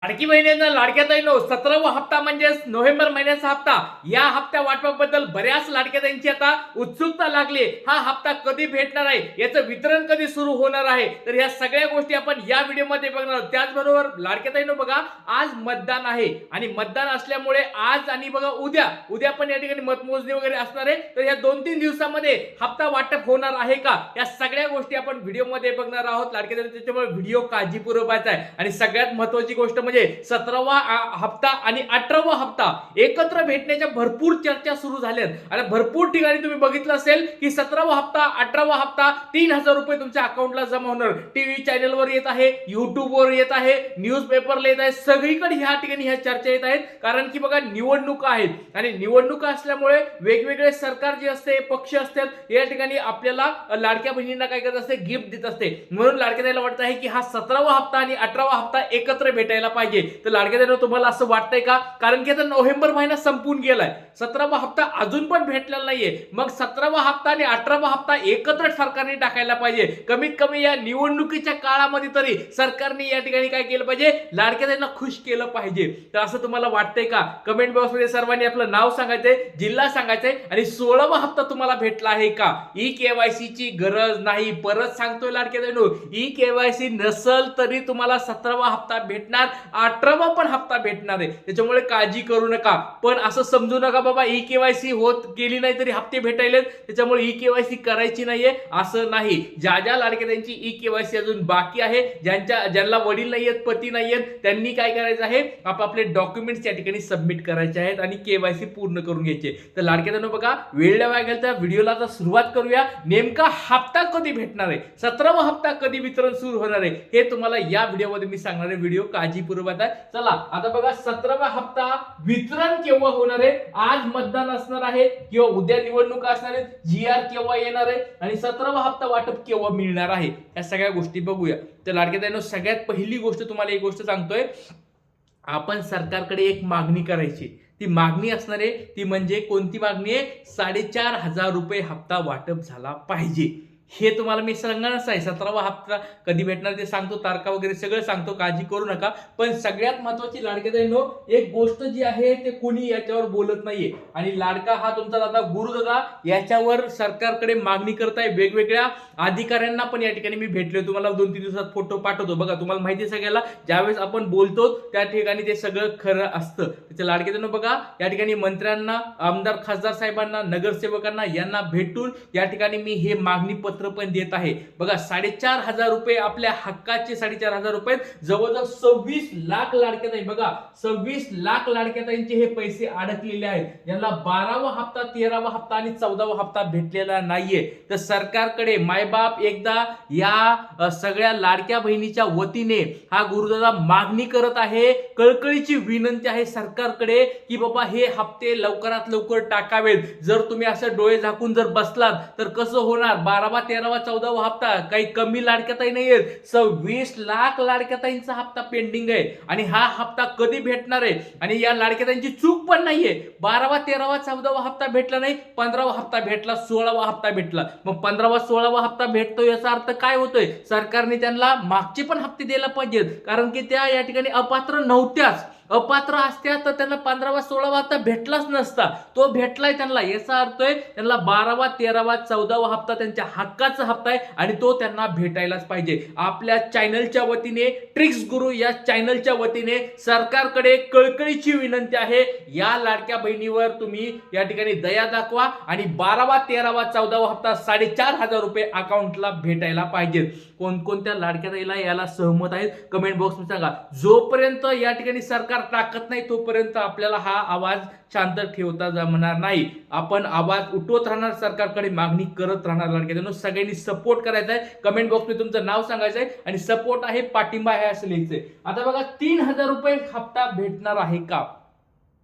लाडकी बहिणींना लाडक्या ताईंनो 17वा हप्ता म्हणजेच नोव्हेंबर महिन्याचा हप्ता. या हप्त्या वाटपाबद्दल बऱ्याच लाडक्या ताईंची आता उत्सुकता लागली. हा हप्ता कधी भेटणार आहे, याचं वितरण कधी सुरू होणार आहे, तर या सगळ्या गोष्टी आपण या व्हिडिओमध्ये बघणार आहोत. त्याचबरोबर लाडक्या ताईंनो बघा, आज मतदान आहे आणि मतदान असल्यामुळे आज आणि बघा उद्या पण या ठिकाणी मतमोजणी वगैरे असणार आहे. तर या 2-3 दिवसामध्ये हप्ता वाटप होणार आहे का, या सगळ्या गोष्टी आपण व्हिडिओमध्ये बघणार आहोत लाडक्या ताईंनो. त्याच्यामुळे व्हिडिओ काळजीपूर्वक वाचा आहे. आणि सगळ्यात महत्त्वाची गोष्ट म्हणजे 17वा हप्ता आणि 18वा हप्ता एकत्र भेटण्याच्या भरपूर चर्चा सुरू झाल्यात आणि भरपूर ठिकाणी तुम्ही बघितलं असेल की 17वा हप्ता 18वा हप्ता 3000 रुपये तुमच्या अकाउंटला जमा होणार. टीव्ही चॅनलवर येत आहे, युट्यूबवर येत आहे, न्यूज पेपरला येत आहे, सगळीकडे ह्या ठिकाणी ह्या चर्चा येत आहेत. कारण की बघा, निवडणुका आहेत आणि निवडणुका असल्यामुळे वेगवेगळे सरकार जे असते, पक्ष असतात, या ठिकाणी आपल्याला लाडक्या बहिणींना काय करत असते, गिफ्ट देत असते. म्हणून लाडक्या ताईला वाटत आहे की हा 17वा हप्ता आणि 18वा हप्ता एकत्र भेटायला पाहिजे. तर लाडक्या ताईंनो, तुम्हाला असं वाटतंय का? कारण की आता नोव्हेंबर महिना संपून गेलाय, 17वा हप्ता अजून पण भेटलेला नाहीये. मग 17वा हप्ता आणि 18वा हप्ता एकत्र सरकारने टाकायला पाहिजे. कमीत कमी या निवडणुकीच्या काळामध्ये तरी सरकारने या ठिकाणी काय केलं पाहिजे, लाडक्या ताईंना खुश केलं पाहिजे. तर असं तुम्हाला वाटतंय का? कमेंट बॉक्समध्ये सर्वांनी आपलं नाव सांगायचंय, जिल्हा सांगायचंय आणि 16वा हप्ता तुम्हाला भेटला आहे का? ई केवायसी ची गरज नाही. परत सांगतोय लाडक्या ताईंनो, ई केवायसी नसल तरी तुम्हाला 17वा हप्ता भेटणार, 18वा पण हप्ता भेटणार आहे. त्याच्यामुळे काळजी करू नका. पण असं समजू नका बाबा, ई केवायसी होत गेली नाही तरी हप्ते भेटायलेत, त्याच्यामुळे ई केवायसी करायची नाहीये, असं नाही. ज्या लाडक्या त्यांची ई केवायसी अजून बाकी आहे, ज्यांना वडील नाहीयेत, पती नाहीयेत, त्यांनी काय करायचं आहे, आपापले डॉक्युमेंट्स या ठिकाणी सबमिट करायचे आहेत आणि केवायसी पूर्ण करून घ्यायचे. तर लाडक्या ताईंनो बघा, वेळ लावाय गेल तर व्हिडिओला आता सुरुवात करूया. नेमका हप्ता कधी भेटणार आहे, 17वा हप्ता कधी वितरण सुरू होणार आहे, हे तुम्हाला या व्हिडिओमध्ये मी सांगणार आहे. व्हिडिओ काळजीपूर्वक आहे. चला आता बघा, 17वा हप्ता वितरण केव्हा होणार आहे, आज मतदान असणार आहे किंवा उद्या निवडणुका असणार आहेत, GR केव्हा येणार आहे आणि 17वा हप्ता वाटप केव्हा मिळणार आहे, या सगळ्या गोष्टी बघूया. तर लाडक्या ताईंनो, सगळ्यात पहिली गोष्ट तुम्हाला एक गोष्ट सांगतोय, आपण सरकारकडे एक मागणी करायची. ती मागणी असणार आहे, ती म्हणजे कोणती मागणी आहे, 4500 रुपये हप्ता वाटप झाला पाहिजे. हे तुम्हाला मी सांगणारच आहे. 17वा हप्ता कधी भेटणार ते सांगतो, तारखा वगैरे सगळं सांगतो, काळजी करू नका. पण सगळ्यात महत्वाची लाडक्या ताईंनो, एक गोष्ट जी आहे ते कोणी याच्यावर बोलत नाहीये आणि लाडका हा तुमचा दादा गुरुदादा याच्यावर सरकारकडे मागणी करताय. वेगवेगळ्या अधिकाऱ्यांना पण या ठिकाणी मी भेटलोय, तुम्हाला 2-3 दिवसात फोटो पाठवतो. बघा, तुम्हाला माहिती आहे सगळ्याला, ज्यावेळेस आपण बोलतो त्या ठिकाणी ते सगळं खरं असतं. त्याच्या लाडक्या ताईंनो बघा, या ठिकाणी मंत्र्यांना, आमदार खासदार साहेबांना, नगरसेवकांना यांना भेटून या ठिकाणी मी हे मागणी पत्र पण देत आहे. बघा, 4500 रुपये आपल्या हक्काचे 4500 रुपये, जवळजवळ 26 लाख लाडक्या ताई, बघा 26 लाख लाडक्या ताईंचे हे पैसे अडकलेले आहेत. यांना 12वा हप्ता, 13वा हप्ता आणि 14वा हप्ता भेटलेला नाहीये. तर सरकारकडे मायबाप एकदा या सगळ्या लाडक्या बहिणीच्या वतीने हा गुरुदादा मागणी करत आहे, कळकळीची विनंती आहे सरकारकडे की बाबा हे हप्ते लवकरात लवकर टाकावेत. जर तुम्ही असं डोळे झाकून जर बसलात तर कसं होणार? 12वा, 13वा, 14वा हप्ता काही कमी लाडक्या ताई नाहीये, 26 लाख लाडक्या ताईंचा हप्ता पेंडिंग आहे. आणि हा हप्ता कधी भेटणार आहे? आणि या लाडक्या ताईंची चूक पण नाहीये. 12वा, 13वा, 14वा हप्ता भेटला नाही, 15वा हप्ता भेटला, 16वा हप्ता भेटला. मग 15वा, 16वा हप्ता भेटतो, याचा अर्थ काय होतोय? सरकारने त्यांना मागचे पण हप्ते द्यायला पाहिजेत, कारण की त्या या ठिकाणी अपात्र नव्हत्याच. अपात्र असत्या तर त्यांना 15वा, 16वा हप्ता भेटलाच नसता. तो भेटलाय त्यांना, याचा अर्थ आहे त्यांना 12वा, 13वा, 14वा हप्ता त्यांच्या हक्काचा हप्ता आहे आणि तो त्यांना भेटायलाच पाहिजे. आपल्या चॅनलच्या वतीने, ट्रिक्स गुरु या चॅनलच्या वतीने सरकारकडे कळकळीची विनंती आहे, या लाडक्या बहिणीवर तुम्ही या ठिकाणी दया दाखवा आणि 12वा, 13वा, 14वा हप्ता 4500 रुपये अकाउंटला भेटायला पाहिजे. कोणकोणत्या लाडक्या ताईला याला सहमत आहेत, कमेंट बॉक्समध्ये सांगा. जोपर्यंत या ठिकाणी सरकार टाकत नाही तोपर्यंत आपल्याला हा आवाज शांत ठेवता जमणार नाही. आपण आवाज उठवत राहणार, सरकारकडे मागणी करत राहणार. लाडक्या ताईंनो, सगळ्यांनी सपोर्ट करायचा आहे. कमेंट बॉक्समध्ये तुमचं नाव सांगायचं आहे आणि सपोर्ट आहे, पाठिंबा आहे असं लिहायचंय. आता बघा, 3000 रुपये हप्ता भेटणार आहे का?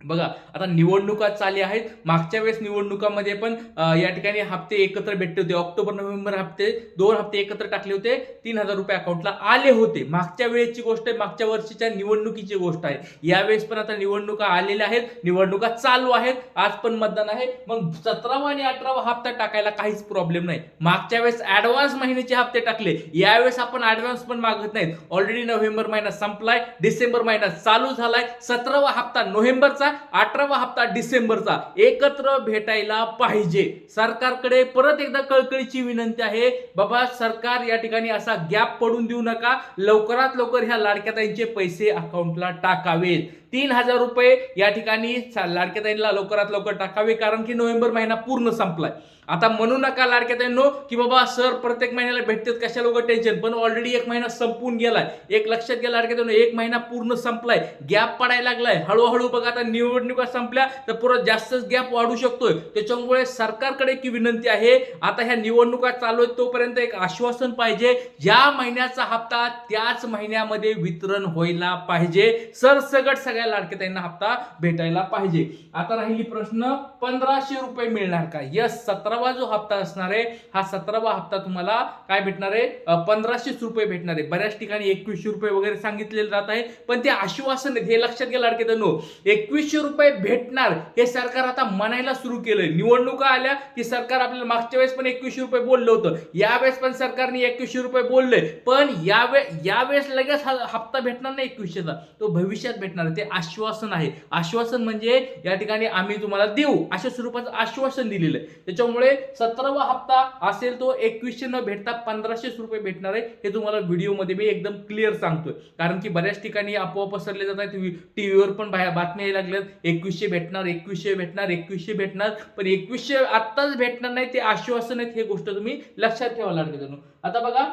बघा आता निवडणुका चालू आहेत. मागच्या वेळेस निवडणुकामध्ये पण या ठिकाणी हप्ते एकत्र भेटले होते. ऑक्टोबर नोव्हेंबर हप्ते 2 हप्ते एकत्र टाकले होते. 3,000 रुपये अकाउंटला आले होते. मागच्या वेळेची गोष्ट आहे, मागच्या वर्षीच्या निवडणुकीची गोष्ट आहे. यावेळेस पण आता निवडणुका आलेल्या आहेत, निवडणुका चालू आहेत. आज पण मतदान आहे. मग 17वा आणि 18वा हप्ता टाकायला काहीच प्रॉब्लेम नाही. मागच्या वेळेस ऍडव्हान्स महिन्याचे हप्ते टाकले, यावेळेस आपण ऍडव्हान्स पण मागत नाहीत. ऑलरेडी नोव्हेंबर महिना संपलाय, डिसेंबर महिना चालू झालाय. 17वा हप्ता नोव्हेंबरचा, 18वा हप्ता डिसेंबरचा एकत्र भेटायला पाहिजे. सरकारकडे परत एकदा कळकळीची विनंती आहे, बाबा सरकार या ठिकाणी असा गॅप पडून देऊ नका. लवकरात लवकर ह्या लाडक्या ताईंचे पैसे अकाउंटला टाकावेत. 3,000 रुपये या ठिकाणी लाडक्या ताईंना लवकरात लवकर टाकावे, कारण की नोव्हेंबर महिना पूर्ण संपलाय. आता म्हणू नका लाडक्या ताईंनो की बाबा सर प्रत्येक महिन्याला भेटतात कशाला लोक टेन्शन, पण ऑलरेडी एक महिना संपून गेलाय. एक लक्षात घ्या लाडक्या ताईंनो, एक महिना पूर्ण संपलाय, गॅप पडायला लागलाय. हळूहळू बघा आता निवडणुका संपल्या तर परत जास्तच गॅप वाढू शकतोय. त्याच्यामुळे सरकारकडे की विनंती आहे, आता ह्या निवडणुका चालू आहेत तोपर्यंत एक आश्वासन पाहिजे, ज्या महिन्याचा हप्ता त्याच महिन्यामध्ये वितरण व्हायला पाहिजे. सरसगट सगळ्या लाडक्या ताईंना हप्ता भेटायला पाहिजे. आता राहिली प्रश्न 1,500 रुपये मिळणार का? यस, 17वा जो हप्ता असणार आहे, हा 17वा हप्ता तुम्हाला काय भेटणार आहे? 1,500 रुपये भेटणार आहे. बऱ्याच ठिकाणी 2100 रुपये वगैरे सांगितलेले जात आहे, पण ते आश्वासन हे लक्षात घ्या लाडके ताईंनो, 2100 रुपये भेटणार हे सरकार आता म्हणायला सुरू केलंय. निवडणुका आल्या की सरकार आपल्याला मागच्या वेळेस पण 2100 रुपये बोललं होतं, यावेळेस पण सरकारने 2100 रुपये बोलले, पण यावेळेस लगेच हप्ता भेटणार नाही 2100चा, तो भविष्यात भेटणार. ते आश्वासन आहे. आश्वासन म्हणजे या ठिकाणी आम्ही तुम्हाला देऊ अशा स्वरूपाचं आश्वासन दिलेलं आहे. त्याच्यामुळे 17वा हप्ता असेल तो 2100 न भेटता 1,500 रुपये भेटणार आहे. हे तुम्हाला व्हिडिओमध्ये मी एकदम क्लिअर सांगतोय, कारण की बऱ्याच ठिकाणी अफवा पसरले जात आहेत. टीव्हीवर पण बातम्या यायला लागल्यात 2100 भेटणार, 2100 भेटणार, 2100 भेटणार, पण 2100 आत्ताच भेटणार नाही, ते आश्वासन आहेत. हे गोष्ट तुम्ही लक्षात ठेवा लाडके ताईंनो. आता बघा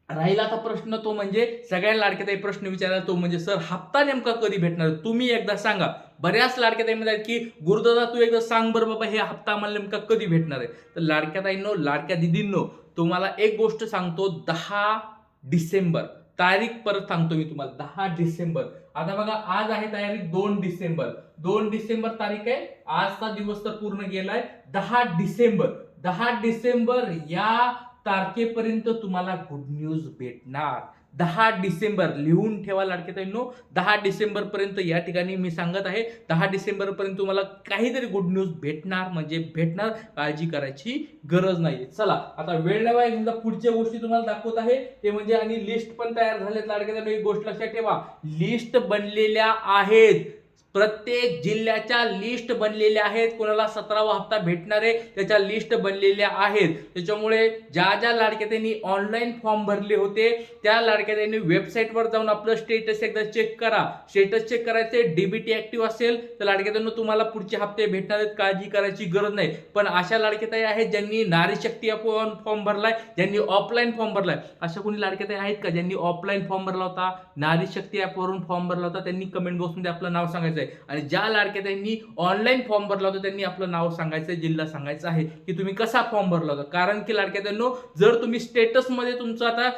राहिला आता प्रश्न तो म्हणजे सगळ्या लाडक्या ताई प्रश्न विचारायला तो म्हणजे सर हप्ता नेमका कधी भेटणार, तुम्ही एकदा सांगा. बऱ्याच लाडक्या ताई म्हणतात की गुरुदादा तू एकदा सांग बरं बाबा हे हप्ता मला नेमका कधी भेटणार आहे. तर लाडक्या ताईंनो, लाडक्या दिदींनो, तुम्हाला एक गोष्ट सांगतो, 10 डिसेंबर तारीख परत सांगतो मी तुम्हाला, 10 डिसेंबर. आता बघा आज आहे तारीख 2 डिसेंबर, 2 डिसेंबर तारीख आहे. आजचा दिवस तर पूर्ण गेलाय. 10 डिसेंबर, 10 डिसेंबर या तारखेपर्यंत तुम्हाला गुड न्यूज भेटणार. 10 डिसेंबर लिहून ठेवा लाडके ताईंनो, 10 डिसेंबर पर्यंत या ठिकाणी मी सांगत आहे, 10 डिसेंबर पर्यंत तुम्हाला काहीतरी गुड न्यूज भेटणार म्हणजे भेटणार, काळजी करायची गरज नाही. चला आता वेळ नाही वाया, पुढच्या गोष्टी तुम्हाला दाखवत आहे ते म्हणजे, आणि लिस्ट पण तयार झालेत लाडके ताईंनो. एक गोष्ट लक्षात ठेवा, लिस्ट बनलेल्या आहेत, प्रत्येक जिल्ह्याच्या लिस्ट बनलेल्या आहेत. कोणाला 17वा हप्ता भेटणार आहे त्याच्या लिस्ट बनलेल्या आहेत. त्याच्यामुळे ज्या ज्या लाडक्या त्यांनी ऑनलाईन फॉर्म भरले होते त्या लाडक्या त्यांनी वेबसाईटवर जाऊन आपलं स्टेटस एकदा चेक करा. स्टेटस चेक करायचे, डीबीटी ऍक्टिव्ह असेल तर लाडक्या त्यांना तुम्हाला पुढचे हप्ते भेटणार आहेत, काळजी करायची गरज नाही. पण अशा लाडक्या ताई आहेत ज्यांनी नारी शक्ती ॲपवर फॉर्म भरलाय, ज्यांनी ऑफलाईन फॉर्म भरलाय, अशा कोणी लाडक्या ताई आहेत का ज्यांनी ऑफलाईन फॉर्म भरला होता, नारी शक्ती ॲपवरून फॉर्म भरला होता? त्यांनी कमेंट बॉक्समध्ये आपलं नाव सांगायचं. आणि ज्या लाडक्या त्यांनी ऑनलाईन फॉर्म भरला होता त्यांनी आपलं नाव सांगायचं, जिल्हा सांगायचा आहे की तुम्ही कसा फॉर्म भरला होता. कारण की लाडक्या त्यांनो, जर तुम्ही स्टेटस मध्ये तुमचं आता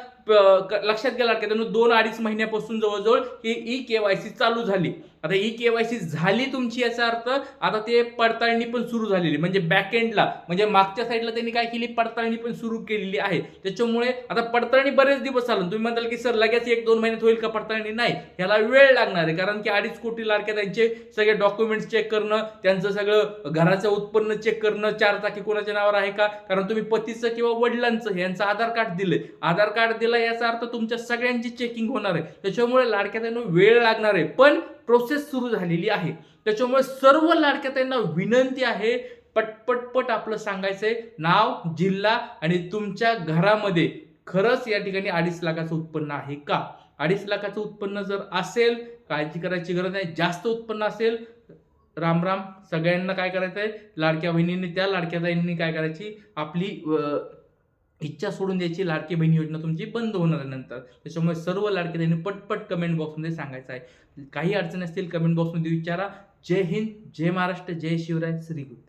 लक्षात घ्या लाडक्या त्यांनो, 2-2.5 महिन्यापासून जवळजवळ ही ई-केवायसी चालू झाली. आता ई-केवायसी झाली तुमची, याचा अर्थ आता ते पडताळणी पण सुरू झालेली, म्हणजे बॅकएंडला म्हणजे मागच्या साईडला त्यांनी काय केली, पडताळणी पण सुरू केलेली आहे. त्याच्यामुळे आता पडताळणी बरेच दिवस चालून, तुम्ही म्हणाल की सर लगेच 1-2 महिन्यात होईल का पडताळणी? नाही, ह्याला वेळ लागणार आहे. कारण की 2.5 कोटी लाडक्या त्यांचे सगळे डॉक्युमेंट्स चेक करणं, त्यांचं सगळं घराचं उत्पन्न चेक करणं, 4 चाकी कोणाच्या नावावर आहे का, कारण तुम्ही पतीचं किंवा वडिलांचं यांचं आधार कार्ड दिले, आधार कार्ड दिलं याचा अर्थ तुमच्या सगळ्यांची चेकिंग होणार आहे. त्याच्यामुळे लाडक्या त्यांना वेळ लागणार आहे, पण प्रोसेस सुरू झालेली आहे. त्याच्यामुळे सर्व लाडक्या त्यांना विनंती आहे, पटपट आपलं सांगायचंय नाव, जिल्हा आणि तुमच्या घरामध्ये खरंच या ठिकाणी 2.5 लाखाचं उत्पन्न आहे का. 2.5 लाखाचं उत्पन्न जर असेल काळजी करायची गरज नाही. जास्त उत्पन्न असेल राम राम, सगळ्यांना काय करायचंय, लाडक्या बहिणींनी त्या लाडक्या ताईंनी काय करायची, आपली इच्छा सोडून द्यायची. लाडकी बहीण योजना तुमची बंद होणार नंतर. त्याच्यामुळे सर्व लाडकी ताईंनी पटपट कमेंट बॉक्समध्ये सांगायचं आहे. काही अडचणी असतील कमेंट बॉक्समध्ये विचारा. जय हिंद, जय महाराष्ट्र, जय शिवराय, श्री गुरु.